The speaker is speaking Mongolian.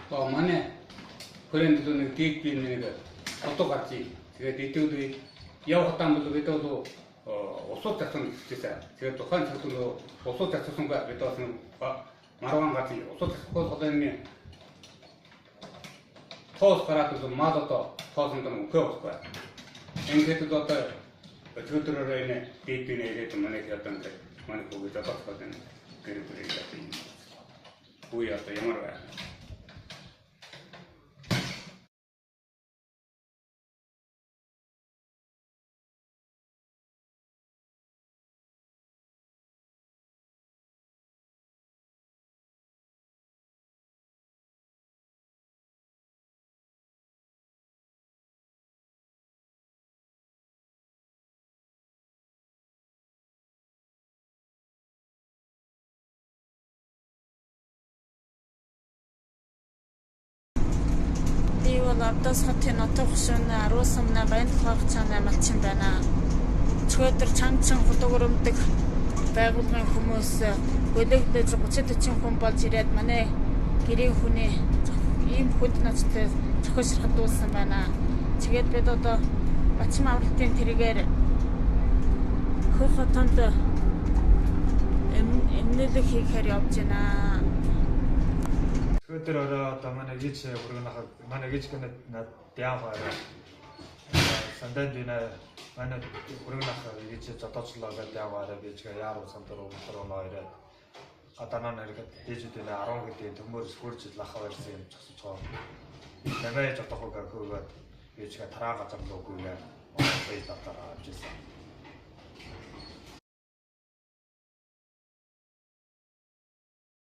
만에 브랜드도 뒤에 있는 거 어떠같이 제가 뒤쪽도 야왔다는 것도 그때도 어서 작성 됐어요. 제가 또 한 작성도 어서 작성과 그때는 마로랑 같이 어서 작성하더니 토스 가라도 마도도 토스는 그거 거야. 엔게도 또 저들을 이제 뒤에 이제 좀 많이 했던데 많이 보고 잡았거든. 그리고 같은 보여서 영어로 Одоо сотын нутаг хөшөөний 10 сумна банд хавцааны малчин байна. Чөдөр чанчин хутаг өрөмдөг байгууллагын хүмүүс гөлөгдөж 30-40 хүн болж ирээд манай гэрийн хүний ийм хүнд ноцтой зохиошроход дуулсан байна. Тэгээд бид одоо Бачим авралтын тэргээр хөх хотонд эмнэлэг хийхээр явж байна. 그들 어떤 만에 기체 우리가 만에 기체 나 대화가 산단지나 만에 우리가 기체 저도출라가 대화가 비치가 야로 산도로 들어나이래 아다나나 이렇게 디지털에 아롱게 된 동물 스포츠 라카버스 저 내가 저도가 그거 비치가 타라가 잡고 그게 어디 있다더라 진짜